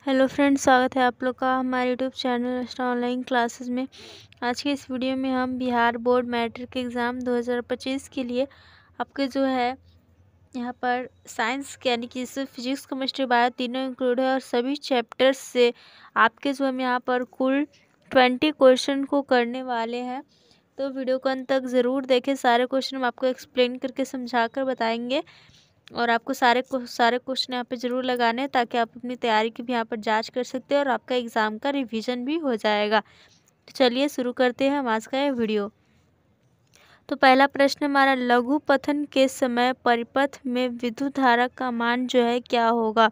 Hello friends, स्वागत है आप लोग का हमारे YouTube channel extra online classes में। आज की इस वीडियो में हम बिहार बोर्ड मैट्रिक एग्ज़ाम 2025 के लिए आपके जो है यहाँ पर साइंस के यानी कि इसमें फिजिक्स केमिस्ट्री बायो तीनों इंक्लूड है और सभी चैप्टर्स से आपके जो हम यहाँ पर कुल 20 क्वेश्चन को करने वाले हैं। तो वीडियो को अंत तक ज़रूर देखें। सारे क्वेश्चन हम आपको एक्सप्लेन करके समझा कर बताएंगे और आपको सारे क्वेश्चन यहाँ पे ज़रूर लगाने हैं ताकि आप अपनी तैयारी की भी यहाँ पर जांच कर सकते हैं और आपका एग्ज़ाम का रिवीजन भी हो जाएगा। तो चलिए शुरू करते हैं हम आज का ये वीडियो। तो पहला प्रश्न हमारा, लघु पथन के समय परिपथ में विद्युत धारा का मान जो है क्या होगा।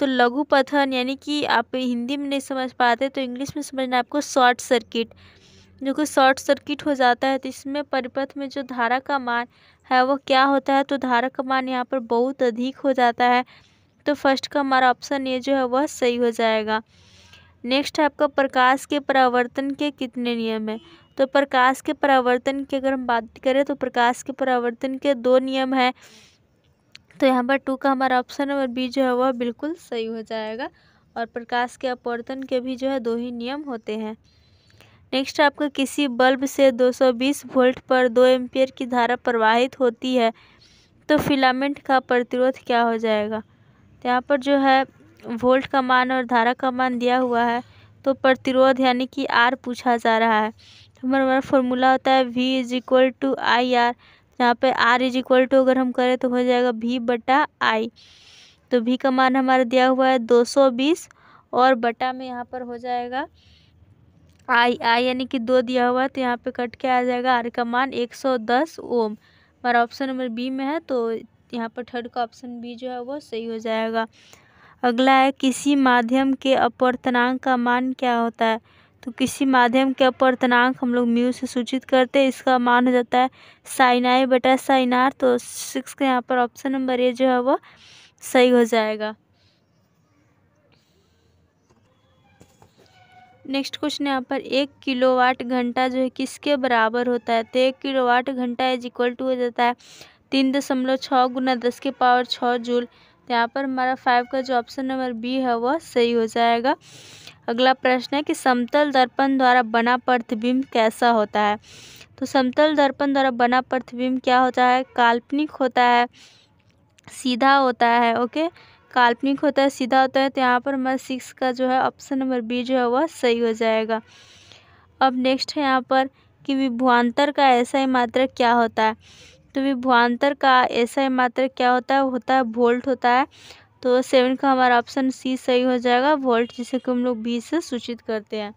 तो लघु पथन यानी कि आप हिंदी में नहीं समझ पाते तो इंग्लिश में समझना आपको शॉर्ट सर्किट। जो कि शॉर्ट सर्किट हो जाता है तो इसमें परिपथ में जो धारा का मान है वो क्या होता है, तो धारा का मान यहाँ पर बहुत अधिक हो जाता है। तो फर्स्ट का हमारा ऑप्शन ये जो है वह सही हो जाएगा। नेक्स्ट है आपका, प्रकाश के परावर्तन के कितने नियम हैं। तो प्रकाश के परावर्तन की अगर हम बात करें तो प्रकाश के परावर्तन के 2 नियम हैं। तो यहाँ पर 2 का हमारा ऑप्शन नंबर बी जो है वह बिल्कुल सही हो जाएगा और प्रकाश के अपवर्तन के भी जो है 2 ही नियम होते हैं। नेक्स्ट आपका, किसी बल्ब से 220 वोल्ट पर 2 एम्पियर की धारा प्रवाहित होती है तो फिलामेंट का प्रतिरोध क्या हो जाएगा। तो यहाँ पर जो है वोल्ट का मान और धारा का मान दिया हुआ है तो प्रतिरोध यानी कि आर पूछा जा रहा है। हमारा फॉर्मूला होता है V is equal to I R. यहाँ पे R इज इक्वल टू अगर हम करें तो हो जाएगा V बटा आई। तो V का मान हमारा दिया हुआ है 220 और बटा में यहाँ पर हो जाएगा आई यानी कि 2 दिया हुआ है तो यहाँ पे कट के आ जाएगा आर का मान 110 ओम। हमारा ऑप्शन नंबर बी में है तो यहाँ पर थर्ड का ऑप्शन बी जो है वो सही हो जाएगा। अगला है, किसी माध्यम के अपवर्तनांक का मान क्या होता है। तो किसी माध्यम के अपवर्तनांक हम लोग म्यू से सूचित करते हैं, इसका मान हो जाता है साइन आई बटा साइन आर। तो 6 का यहाँ पर ऑप्शन नंबर ए जो है वो सही हो जाएगा। नेक्स्ट क्वेश्चन यहाँ पर, 1 किलोवाट घंटा जो है किसके बराबर होता है। तो 1 किलोवाट घंटा इज इक्वल टू हो जाता है 3.6 गुना 10 के पावर 6 जूल। तो यहाँ पर हमारा 5 का जो ऑप्शन नंबर बी है वह सही हो जाएगा। अगला प्रश्न है कि समतल दर्पण द्वारा बना प्रतिबिंब कैसा होता है। तो समतल दर्पण द्वारा बना प्रतिबिंब क्या होता है, काल्पनिक होता है, सीधा होता है। ओके, काल्पनिक होता है, सीधा होता है। तो यहाँ पर हमारा 6 का जो है ऑप्शन नंबर बी जो है वह सही हो जाएगा। अब नेक्स्ट है यहाँ पर कि विभवांतर का एसआई मात्रक क्या होता है। तो विभवांतर का एसआई मात्रक क्या होता है, होता है वोल्ट होता है। तो 7 का हमारा ऑप्शन सी सही हो जाएगा, वोल्ट, जिसे कि हम लोग बी से सूचित करते हैं।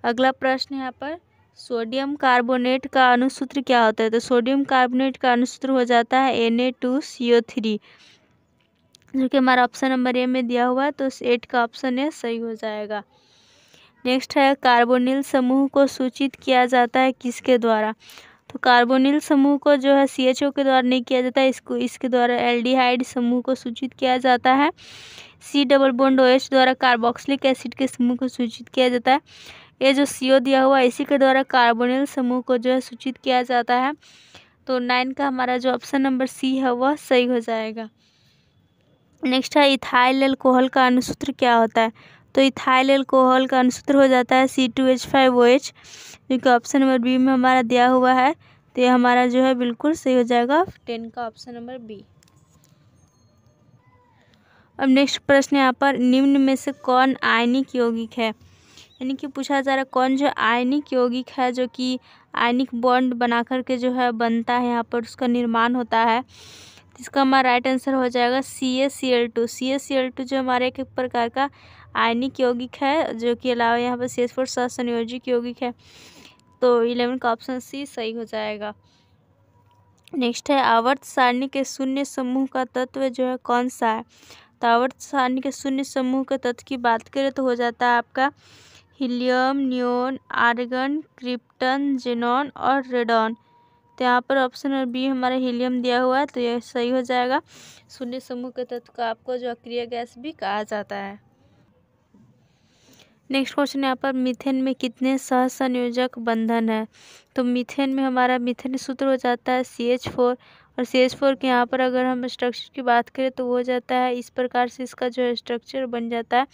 अगला प्रश्न यहाँ पर, सोडियम कार्बोनेट का अणुसूत्र क्या होता है। तो सोडियम कार्बोनेट का अणुसूत्र हो जाता है Na2CO3, जो कि हमारा ऑप्शन नंबर ए में दिया हुआ है। तो 8 का ऑप्शन ए सही हो जाएगा। नेक्स्ट है, कार्बोनिल समूह को सूचित किया जाता है किसके द्वारा। तो कार्बोनिल समूह को जो है CHO के द्वारा नहीं किया जाता है, इसके द्वारा एल्डिहाइड समूह को सूचित किया जाता है। C डबल बॉन्ड OH द्वारा कार्बोक्सिलिक एसिड के समूह को सूचित किया जाता है। ये जो CO दिया हुआ है इसी के द्वारा कार्बोनिल समूह को जो है सूचित किया जाता है। तो 9 का हमारा जो ऑप्शन नंबर सी है वह सही हो जाएगा। नेक्स्ट है, इथाइल अल्कोहल का अणुसूत्र क्या होता है। तो इथाइल अल्कोहल का अणुसूत्र हो जाता है C2H5OH, जो कि ऑप्शन नंबर बी में हमारा दिया हुआ है। तो ये हमारा जो है बिल्कुल सही हो जाएगा, 10 का ऑप्शन नंबर बी। अब नेक्स्ट प्रश्न यहाँ पर, निम्न में से कौन आयनिक यौगिक है। यानी कि पूछा जा रहा है कौन जो आयनिक यौगिक है जो कि आयनिक बॉन्ड बना करके जो है बनता है, यहाँ पर उसका निर्माण होता है। इसका हमारा राइट आंसर हो जाएगा CaCl2। CaCl2 जो हमारे एक प्रकार का आयनिक यौगिक है, जो कि अलावा यहाँ पर CH4 सहसंयोजक यौगिक है। तो 11 का ऑप्शन सी सही हो जाएगा। नेक्स्ट है, आवर्त सारणी के शून्य समूह का तत्व जो है कौन सा है। तो आवर्त सारणी के शून्य समूह के तत्व की बात करें तो हो जाता है आपका helium, neon, argon, krypton, xenon और रेडॉन। तो यहाँ पर ऑप्शन नंबर बी हमारा हीलियम दिया हुआ है तो यह सही हो जाएगा। शून्य समूह के तत्व का आपको जो अक्रिय गैस भी कहा जाता है। नेक्स्ट क्वेश्चन यहाँ पर, मीथेन में कितने सहसंयोजक बंधन है। तो मीथेन में हमारा मीथेन सूत्र हो जाता है CH4 और CH4 के यहाँ पर अगर हम स्ट्रक्चर की बात करें तो वो हो जाता है इस प्रकार से, इसका जो है स्ट्रक्चर बन जाता है।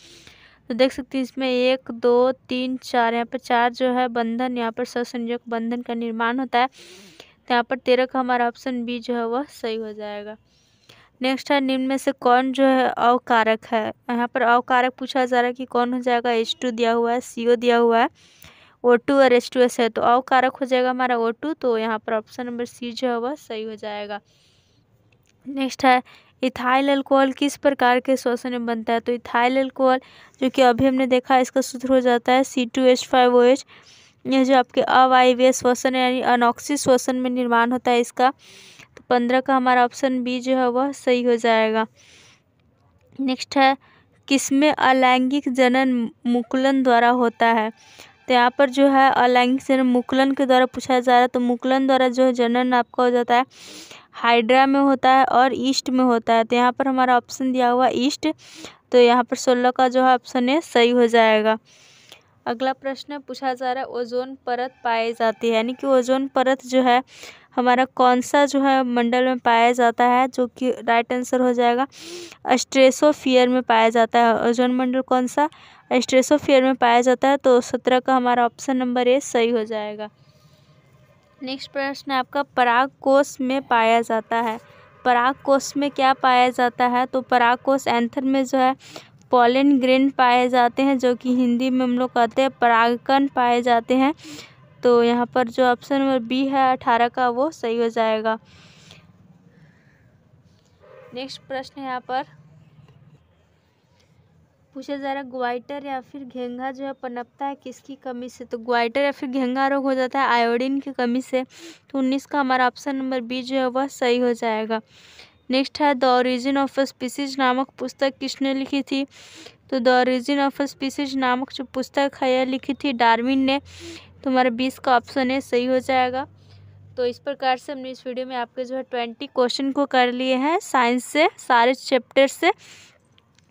तो देख सकते हैं इसमें 1 2 3 4, यहाँ पर 4 जो है बंधन, यहाँ पर सहसंयोजक बंधन का निर्माण होता है। तो यहाँ पर 13 का हमारा ऑप्शन बी जो है वह सही हो जाएगा। नेक्स्ट है, निम्न में से कौन जो है अवकारक है। यहाँ पर अवकारक पूछा जा रहा है कि कौन हो जाएगा। H2 दिया हुआ है, CO दिया हुआ है, O2 और H2S है, तो अवकारक हो जाएगा हमारा O2। तो यहाँ पर ऑप्शन नंबर सी जो है वह सही हो जाएगा। नेक्स्ट है, इथाइल अल्कोहल किस प्रकार के श्वसन में बनता है। तो इथाइल अल्कोहल जो कि अभी हमने देखा, इसका सूत्र हो जाता है C2H5OH। यह जो आपके अवायवीय श्वसन यानी अनॉक्सी श्वसन में निर्माण होता है इसका। तो 15 का हमारा ऑप्शन बी जो है वह सही हो जाएगा। नेक्स्ट है, किसमें अलैंगिक जनन मुकुलन द्वारा होता है। तो यहाँ पर जो है अलैंगिक जनन मुकुलन के द्वारा पूछा जा रहा है। तो मुकुलन द्वारा जो जनन आपका हो जाता है हाइड्रा में होता है और ईस्ट में होता है। तो यहाँ पर हमारा ऑप्शन दिया हुआ ईस्ट। तो यहाँ पर 16 का जो है ऑप्शन है सही हो जाएगा। अगला प्रश्न पूछा जा रहा है, ओजोन परत पाई जाती है, यानी कि ओजोन परत जो है हमारा कौन सा जो है मंडल में पाया जाता है, जो कि राइट आंसर हो जाएगा स्ट्रेटोस्फीयर में पाया जाता है। ओजोन मंडल कौन सा स्ट्रेटोस्फीयर में पाया जाता है। तो 17 का हमारा ऑप्शन नंबर ए सही हो जाएगा। नेक्स्ट प्रश्न है आपका, परागकोश में पाया जाता है। परागकोश में क्या पाया जाता है। तो परागकोश एंथर में जो है पॉलन ग्रेन पाए जाते हैं, जो कि हिंदी में हम लोग कहते हैं परागकण पाए जाते हैं। तो यहाँ पर जो ऑप्शन नंबर बी है 18 का वो सही हो जाएगा। नेक्स्ट प्रश्न है यहाँ पर पूछा जा रहा है, ग्वाइटर या फिर घेंघा जो है पनपता है किसकी कमी से। तो ग्वाइटर या फिर घेंघा रोग हो जाता है आयोडीन की कमी से। तो 19 का हमारा ऑप्शन नंबर बी जो है वह सही हो जाएगा। नेक्स्ट है, the origin of a species नामक पुस्तक किसने लिखी थी। तो the origin of a species नामक जो पुस्तक है यह लिखी थी डार्विन ने। तो हमारा 20 का ऑप्शन है सही हो जाएगा। तो इस प्रकार से हमने इस वीडियो में आपके जो है 20 क्वेश्चन को कर लिए हैं साइंस से, सारे चैप्टर से,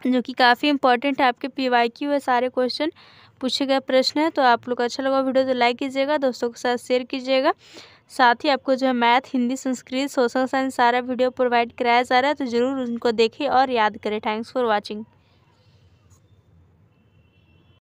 जो कि काफ़ी इंपॉर्टेंट है। आपके PYQ है, सारे क्वेश्चन पूछे गए प्रश्न है। तो आप लोग को अच्छा लगा वीडियो तो लाइक कीजिएगा, दोस्तों के साथ शेयर कीजिएगा। साथ ही आपको जो है math, Hindi, Sanskrit, social science सारा वीडियो प्रोवाइड कराया जा रहा है, तो ज़रूर उनको देखें और याद करें। Thanks for watching.